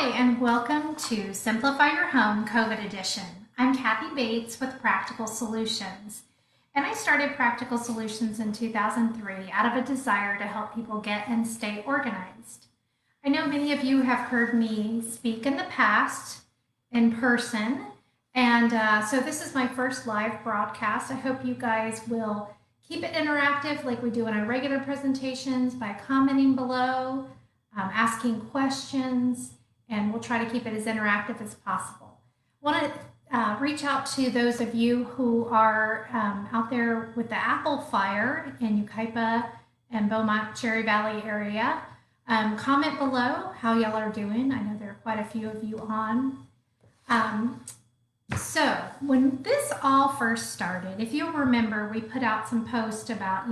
Hi, and welcome to Simplify Your Home COVID Edition. I'm Kathy Bates with Practical Solutions. And I started Practical Solutions in 2003 out of a desire to help people get and stay organized. I know many of you have heard me speak in the past in person, and so this is my first live broadcast. I hope you guys will keep it interactive like we do in our regular presentations by commenting below, asking questions, and we'll try to keep it as interactive as possible. I want to reach out to those of you who are out there with the apple fire in Yucaipa and Beaumont, Cherry Valley area. Comment below how y'all are doing. I know there are quite a few of you on. So when this all first started, if you'll remember, we put out some posts about,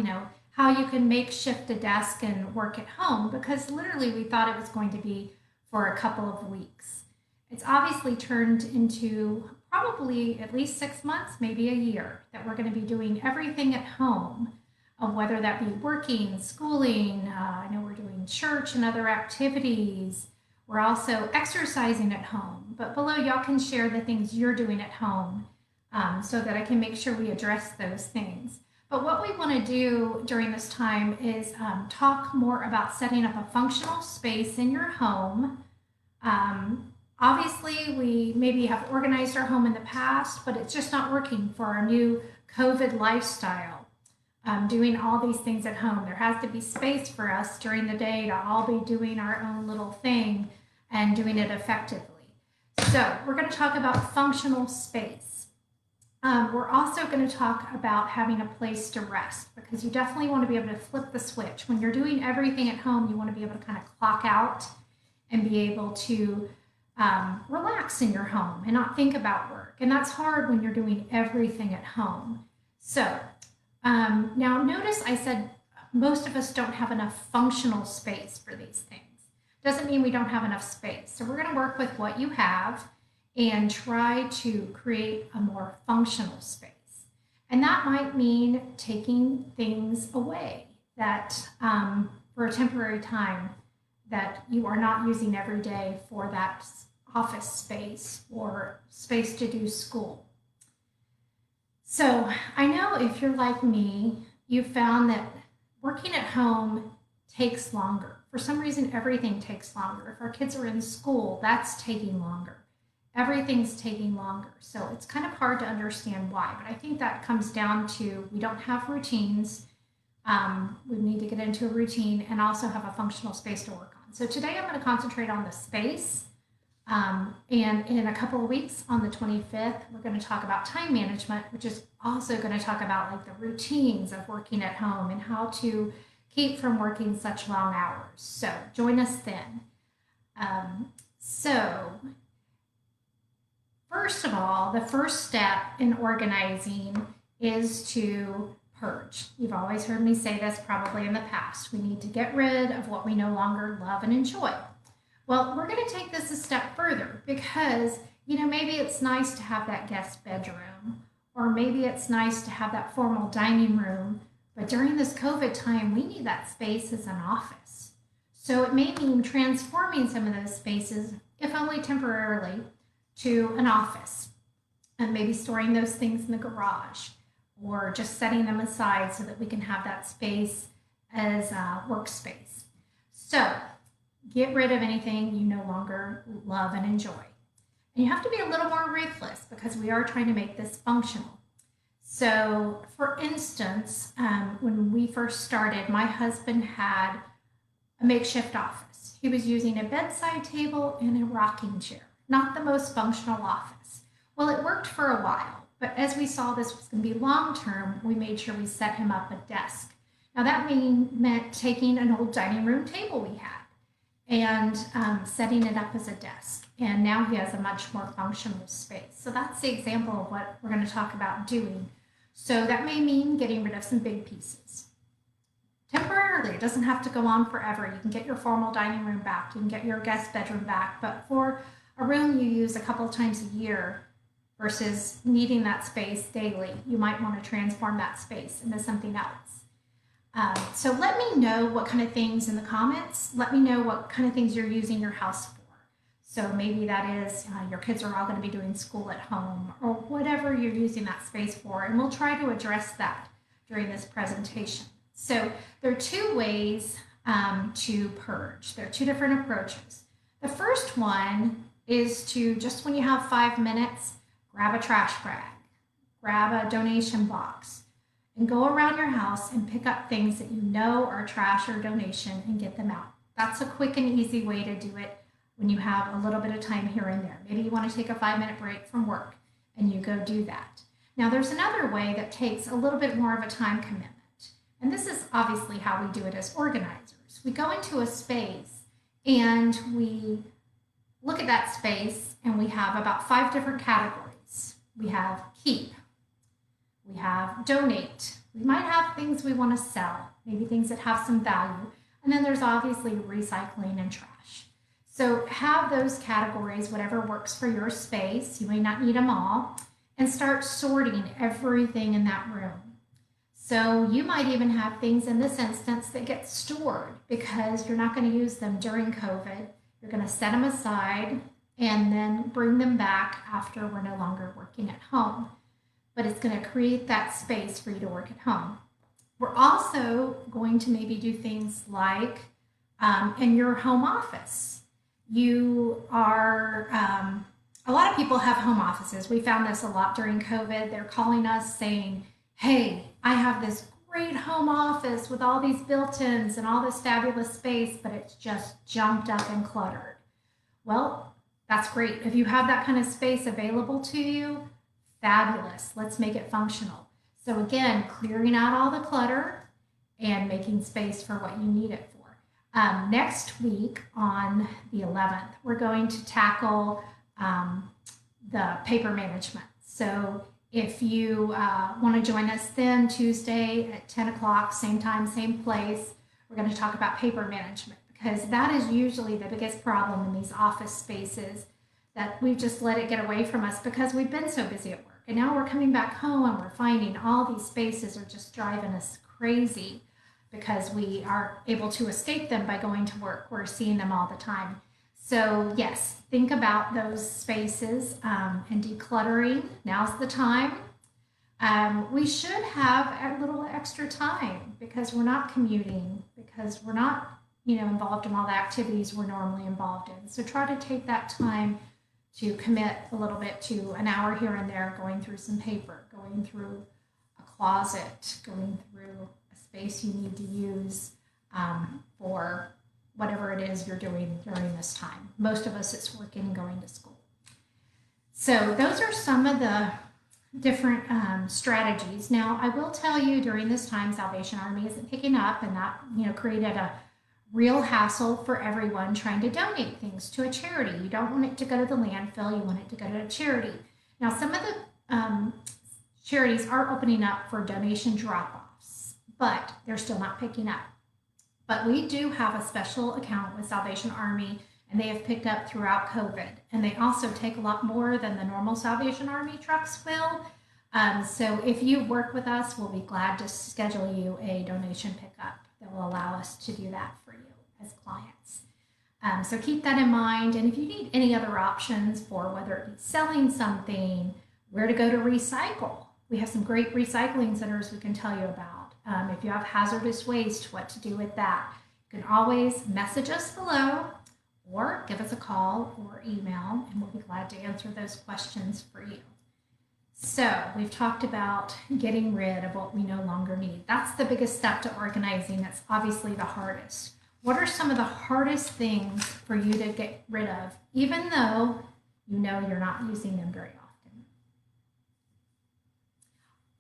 how you can makeshift a desk and work at home, because literally we thought it was going to be for a couple of weeks. It's obviously turned into probably at least 6 months, maybe a year, that we're going to be doing everything at home, whether that be working, schooling. I know we're doing church and other activities. We're also exercising at home, but below y'all can share the things you're doing at home so that I can make sure we address those things. But what we want to do during this time is talk more about setting up a functional space in your home. Obviously, we maybe have organized our home in the past, but it's just not working for our new COVID lifestyle. Doing all these things at home. There has to be space for us during the day to all be doing our own little thing and doing it effectively. So we're going to talk about functional space. We're also going to talk about having a place to rest, because you definitely want to be able to flip the switch. When you're doing everything at home, you want to be able to kind of clock out and be able to relax in your home and not think about work. And that's hard when you're doing everything at home. So now notice I said most of us don't have enough functional space for these things. Doesn't mean we don't have enough space. So we're going to work with what you have and try to create a more functional space. And that might mean taking things away that for a temporary time that you are not using every day for that office space or space to do school. So I know if you're like me, you found that working at home takes longer. For some reason, everything takes longer. If our kids are in school, that's taking longer. Everything's taking longer. So it's kind of hard to understand why, but I think that comes down to we don't have routines. We need to get into a routine and also have a functional space to work on. So today I'm going to concentrate on the space. And in a couple of weeks on the 25th, we're going to talk about time management, which is also going to talk about like the routines of working at home and how to keep from working such long hours. So join us then. First of all, the first step in organizing is to purge. You've always heard me say this probably in the past. We need to get rid of what we no longer love and enjoy. Well, we're going to take this a step further because, maybe it's nice to have that guest bedroom, or maybe it's nice to have that formal dining room, but during this COVID time, we need that space as an office. So it may mean transforming some of those spaces, if only temporarily, to an office, and maybe storing those things in the garage or just setting them aside so that we can have that space as a workspace. So get rid of anything you no longer love and enjoy. And you have to be a little more ruthless because we are trying to make this functional. So for instance, when we first started, my husband had a makeshift office. He was using a bedside table and a rocking chair. Not the most functional office. Well, it worked for a while, but as we saw this was going to be long-term, we made sure we set him up a desk. Now that meant taking an old dining room table we had and setting it up as a desk. And now he has a much more functional space. So that's the example of what we're going to talk about doing. So that may mean getting rid of some big pieces. Temporarily, it doesn't have to go on forever. You can get your formal dining room back, you can get your guest bedroom back, but for a room you use a couple of times a year versus needing that space daily, you might want to transform that space into something else. So let me know what kind of things in the comments. Let me know what kind of things you're using your house for. So maybe that is your kids are all going to be doing school at home or whatever you're using that space for. And we'll try to address that during this presentation. So there are two ways to purge. There are two different approaches. The first one is to just when you have 5 minutes, grab a trash bag, grab a donation box, and go around your house and pick up things that you know are trash or donation and get them out. That's a quick and easy way to do it when you have a little bit of time here and there. Maybe you want to take a 5-minute break from work and you go do that. Now there's another way that takes a little bit more of a time commitment. And this is obviously how we do it as organizers. We go into a space and we look at that space and we have about 5 different categories. We have keep, we have donate, we might have things we want to sell, maybe things that have some value, and then there's obviously recycling and trash. So have those categories, whatever works for your space, you may not need them all, and start sorting everything in that room. So you might even have things in this instance that get stored because you're not going to use them during COVID. You're going to set them aside and then bring them back after we're no longer working at home. But it's going to create that space for you to work at home. We're also going to maybe do things like in your home office. You are, a lot of people have home offices. We found this a lot during COVID. They're calling us saying, hey, I have this great home office with all these built-ins and all this fabulous space, but it's just jumped up and cluttered. Well, that's great. If you have that kind of space available to you, fabulous. Let's make it functional. So again, clearing out all the clutter and making space for what you need it for. Next week on the 11th, we're going to tackle the paper management. So if you want to join us then Tuesday at 10 o'clock, same time, same place, we're going to talk about paper management because that is usually the biggest problem in these office spaces, that we've just let it get away from us because we've been so busy at work. And now we're coming back home and we're finding all these spaces are just driving us crazy because we are able to escape them by going to work. We're seeing them all the time. So yes, think about those spaces and decluttering. Now's the time. We should have a little extra time because we're not commuting, because we're not, involved in all the activities we're normally involved in. So try to take that time to commit a little bit to an hour here and there, going through some paper, going through a closet, going through a space you need to use for whatever it is you're doing during this time. Most of us, it's working and going to school. So those are some of the different strategies. Now, I will tell you during this time, Salvation Army isn't picking up, and that created a real hassle for everyone trying to donate things to a charity. You don't want it to go to the landfill, you want it to go to a charity. Now, some of the charities are opening up for donation drop-offs, but they're still not picking up. But we do have a special account with Salvation Army, and they have picked up throughout COVID. And they also take a lot more than the normal Salvation Army trucks will. So if you work with us, we'll be glad to schedule you a donation pickup that will allow us to do that for you as clients. So keep that in mind. And if you need any other options for whether it be selling something, where to go to recycle, we have some great recycling centers we can tell you about. If you have hazardous waste, what to do with that. You can always message us below or give us a call or email, and we'll be glad to answer those questions for you. So we've talked about getting rid of what we no longer need. That's the biggest step to organizing. That's obviously the hardest. What are some of the hardest things for you to get rid of, even though you know you're not using them very often?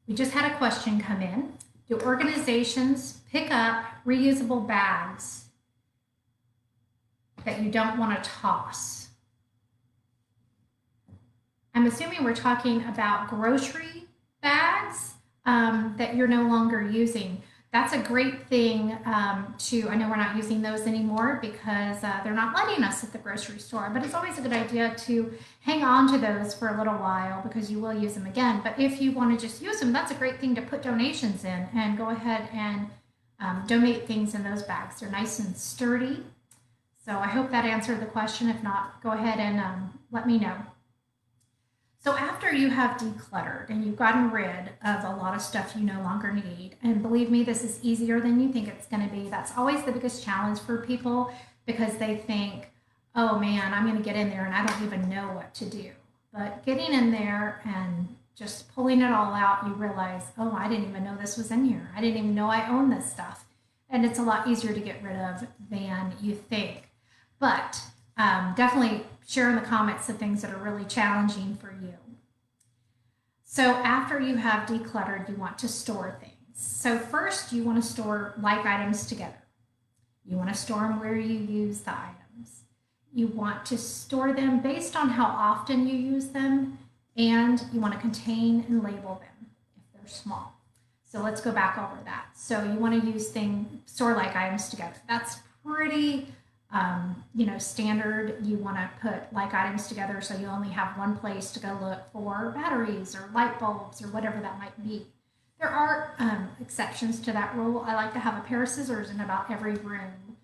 We just had a question come in. Do organizations pick up reusable bags that you don't want to toss? I'm assuming we're talking about grocery bags that you're no longer using. That's a great thing I know we're not using those anymore because they're not letting us at the grocery store, but it's always a good idea to hang on to those for a little while because you will use them again. But if you want to just use them, that's a great thing to put donations in and go ahead and donate things in those bags. They're nice and sturdy. So I hope that answered the question. If not, go ahead and let me know. So after you have decluttered and you've gotten rid of a lot of stuff you no longer need, and believe me, this is easier than you think it's going to be. That's always the biggest challenge for people because they think, oh man, I'm going to get in there and I don't even know what to do. But getting in there and just pulling it all out, you realize, oh, I didn't even know this was in here. I didn't even know I owned this stuff. And it's a lot easier to get rid of than you think. But definitely share in the comments the things that are really challenging for you. So after you have decluttered, you want to store things. So first, you want to store like items together. You want to store them where you use the items. You want to store them based on how often you use them, and you want to contain and label them if they're small. So let's go back over that. So you want to store like items together. That's pretty standard. You want to put like items together so you only have one place to go look for batteries or light bulbs or whatever that might be. There are exceptions to that rule. I like to have a pair of scissors in about every room.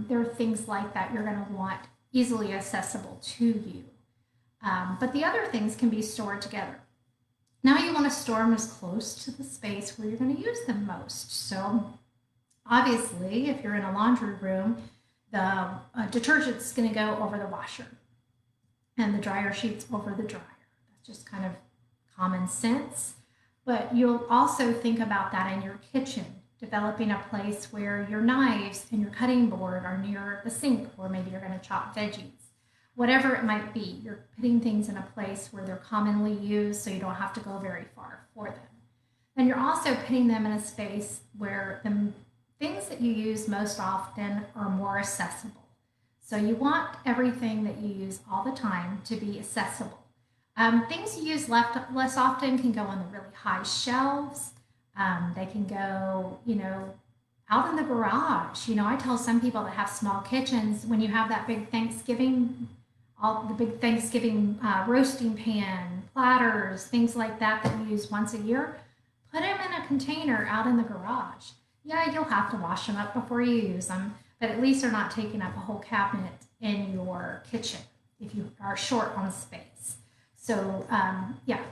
There are things like that you're going to want easily accessible to you. But the other things can be stored together. Now you want to store them as close to the space where you're going to use them most. So obviously, if you're in a laundry room, the detergent's going to go over the washer and the dryer sheet's over the dryer. That's just kind of common sense. But you'll also think about that in your kitchen, developing a place where your knives and your cutting board are near the sink, or maybe you're going to chop veggies. Whatever it might be, you're putting things in a place where they're commonly used so you don't have to go very far for them. And you're also putting them in a space where the things that you use most often are more accessible. So you want everything that you use all the time to be accessible. Things you use less often can go on the really high shelves. They can go, out in the garage. I tell some people that have small kitchens, when you have that big Thanksgiving roasting pan, platters, things like that you use once a year, put them in a container out in the garage. Yeah, you'll have to wash them up before you use them, but at least they're not taking up a whole cabinet in your kitchen if you are short on space. So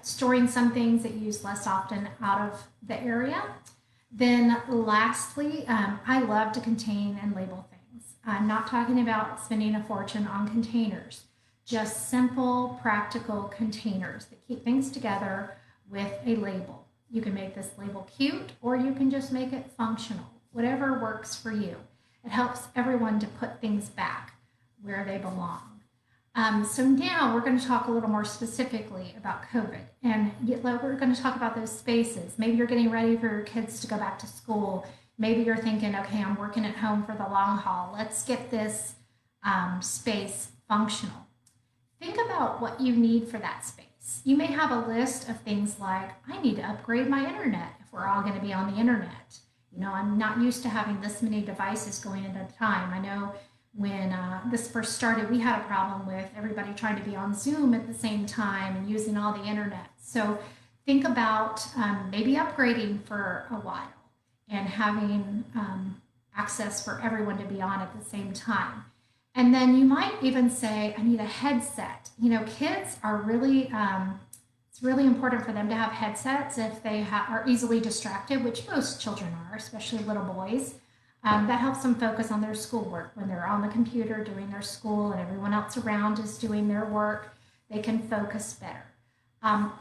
storing some things that you use less often out of the area. Then lastly, I love to contain and label things. I'm not talking about spending a fortune on containers, just simple, practical containers that keep things together with a label. You can make this label cute, or you can just make it functional, whatever works for you. It helps everyone to put things back where they belong. So now we're going to talk a little more specifically about COVID, and we're going to talk about those spaces. Maybe you're getting ready for your kids to go back to school. Maybe you're thinking, okay, I'm working at home for the long haul. Let's get this space functional. Think about what you need for that space. You may have a list of things like, I need to upgrade my internet if we're all going to be on the internet. I'm not used to having this many devices going at a time. I know when this first started, we had a problem with everybody trying to be on Zoom at the same time and using all the internet. So think about maybe upgrading for a while and having access for everyone to be on at the same time. And then you might even say, I need a headset. Kids are really, it's really important for them to have headsets if they are easily distracted, which most children are, especially little boys. That helps them focus on their schoolwork. When they're on the computer doing their school and everyone else around is doing their work, they can focus better.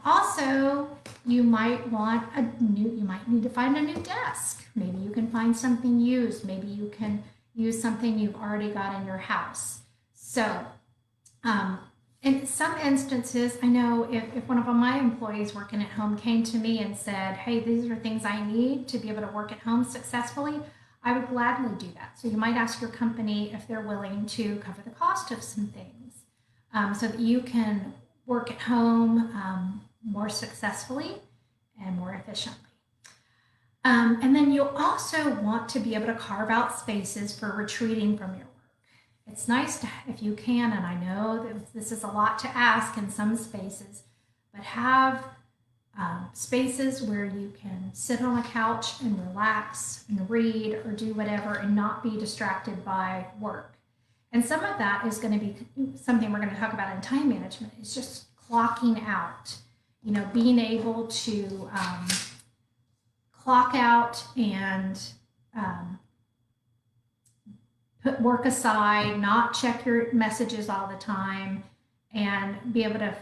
Also, you might need to find a new desk. Maybe you can find something used. Maybe you can use something you've already got in your house. So in some instances, I know if one of my employees working at home came to me and said, hey, these are things I need to be able to work at home successfully, I would gladly do that. So you might ask your company if they're willing to cover the cost of some things so that you can work at home more successfully and more efficiently. And then you'll also want to be able to carve out spaces for retreating from your work. It's nice to, if you can, and I know that this is a lot to ask in some spaces, but have spaces where you can sit on a couch and relax and read or do whatever and not be distracted by work. And some of that is going to be something we're going to talk about in time management. It's just clocking out, being able to clock out and put work aside, not check your messages all the time, and be able to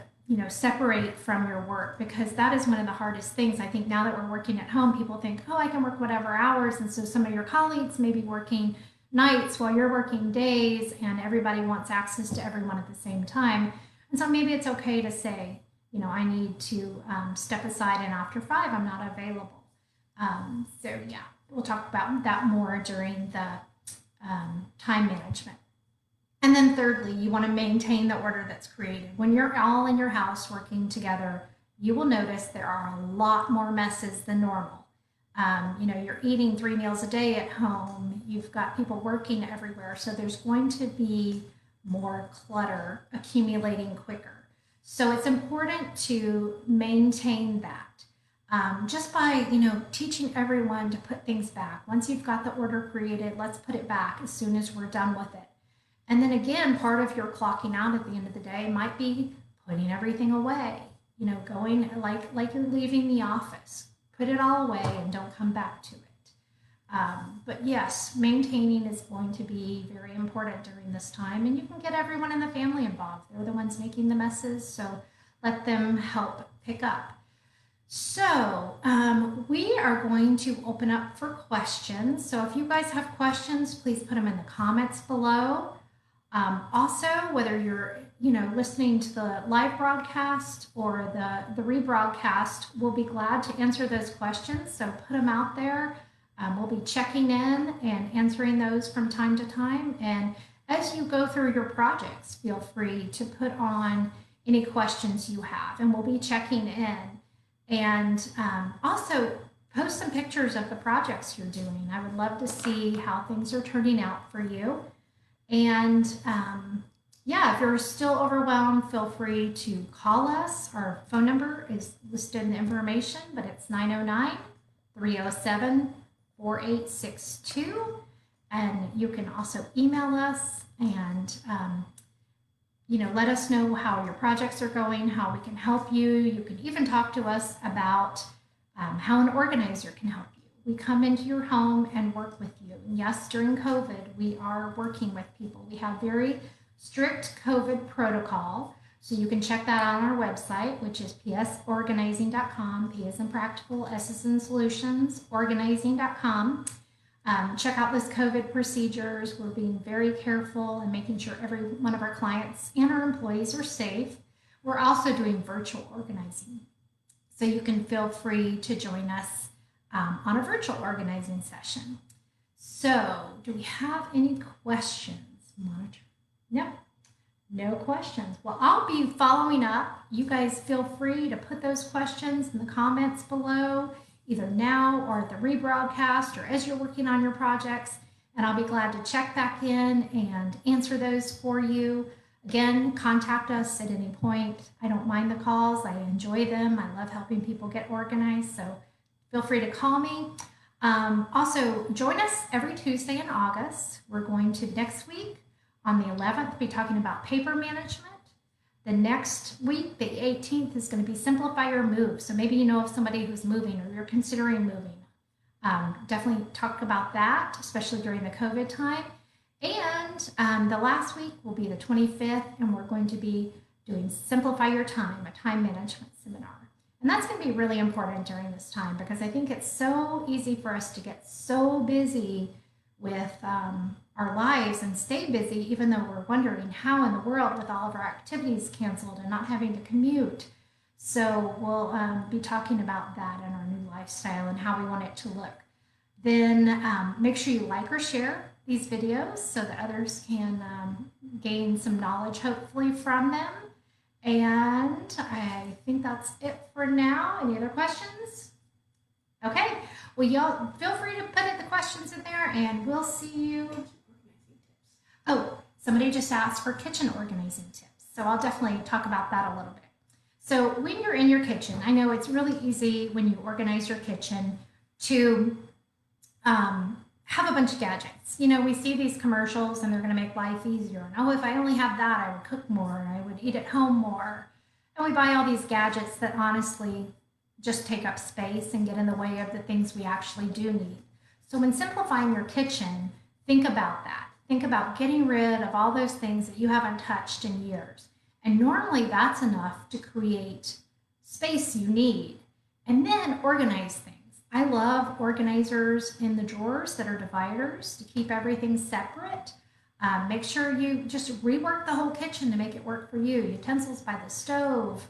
separate from your work, because that is one of the hardest things. I think now that we're working at home, people think, oh, I can work whatever hours. And so some of your colleagues may be working nights while you're working days, and everybody wants access to everyone at the same time. And so maybe it's okay to say, I need to step aside, and after 5, I'm not available. So yeah, we'll talk about that more during the time management. And then thirdly, you want to maintain the order that's created. When you're all in your house working together, you will notice there are a lot more messes than normal. You're eating 3 meals a day at home. You've got people working everywhere. So there's going to be more clutter accumulating quicker. So it's important to maintain that. Just by, teaching everyone to put things back. Once you've got the order created, let's put it back as soon as we're done with it. And then again, part of your clocking out at the end of the day might be putting everything away, going like you're leaving the office. Put it all away and don't come back to it. But yes, maintaining is going to be very important during this time, and you can get everyone in the family involved. They're the ones making the messes, so let them help pick up. So we are going to open up for questions. So if you guys have questions, please put them in the comments below. Also, whether you're listening to the live broadcast or the rebroadcast, we'll be glad to answer those questions. So put them out there. We'll be checking in and answering those from time to time. And as you go through your projects, feel free to put on any questions you have, and we'll be checking in. And also post some pictures of the projects you're doing. I would love to see how things are turning out for you. And if you're still overwhelmed, feel free to call us. Our phone number is listed in the information, but it's 909-307-4862. And you can also email us and let us know how your projects are going, how we can help you. You can even talk to us about how an organizer can help you. We come into your home and work with you. And yes, during COVID, we are working with people. We have very strict COVID protocol. So you can check that out on our website, which is psorganizing.com, P as in practical, S as in solutions, organizing.com. Check out those COVID procedures. We're being very careful and making sure every one of our clients and our employees are safe. We're also doing virtual organizing. So you can feel free to join us on a virtual organizing session. So do we have any questions? Monitor? No questions. Well, I'll be following up. You guys feel free to put those questions in the comments below, either now or at the rebroadcast or as you're working on your projects, and I'll be glad to check back in and answer those for you. Again, contact us at any point. I don't mind the calls. I enjoy them. I love helping people get organized, so feel free to call me. Also, join us every Tuesday in August. We're going to next week on the 11th be talking about paper management. The next week, the 18th, is going to be Simplify Your Move. So maybe you know of somebody who's moving or you're considering moving. Definitely talk about that, especially during the COVID time. And the last week will be the 25th, and we're going to be doing Simplify Your Time, a time management seminar. And that's going to be really important during this time, because I think it's so easy for us to get so busy with our lives and stay busy, even though we're wondering how in the world with all of our activities canceled and not having to commute. So we'll be talking about that in our new lifestyle and how we want it to look. Then make sure you like or share these videos so that others can gain some knowledge, hopefully, from them. And I think that's it for now. Any other questions? Okay. Well, y'all feel free to put the questions in there, and we'll see you. Oh, somebody just asked for kitchen organizing tips. So I'll definitely talk about that a little bit. So when you're in your kitchen, I know it's really easy when you organize your kitchen to have a bunch of gadgets. You know, we see these commercials and they're going to make life easier. And oh, if I only had that, I would cook more and I would eat at home more. And we buy all these gadgets that honestly just take up space and get in the way of the things we actually do need. So when simplifying your kitchen, think about that. Think about getting rid of all those things that you haven't touched in years. And normally that's enough to create space you need. And then organize things. I love organizers in the drawers that are dividers to keep everything separate. Make sure you just rework the whole kitchen to make it work for you. Utensils by the stove,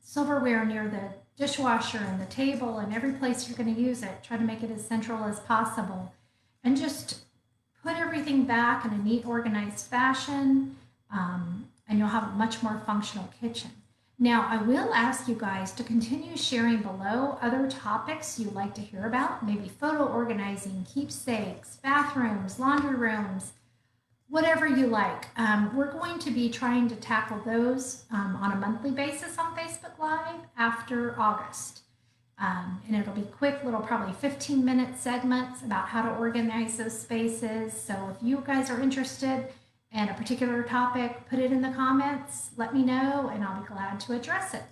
silverware near the dishwasher and the table and every place you're going to use it. Try to make it as central as possible. And just put everything back in a neat, organized fashion, and you'll have a much more functional kitchen. Now, I will ask you guys to continue sharing below other topics you'd like to hear about, maybe photo organizing, keepsakes, bathrooms, laundry rooms, whatever you like. We're going to be trying to tackle those on a monthly basis on Facebook Live after August. And it'll be quick little, probably 15-minute segments about how to organize those spaces. So if you guys are interested and a particular topic, put it in the comments, let me know, and I'll be glad to address it.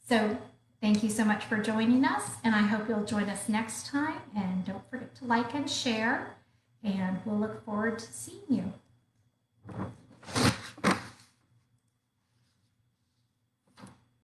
So thank you so much for joining us, and I hope you'll join us next time. And don't forget to like and share, and we'll look forward to seeing you.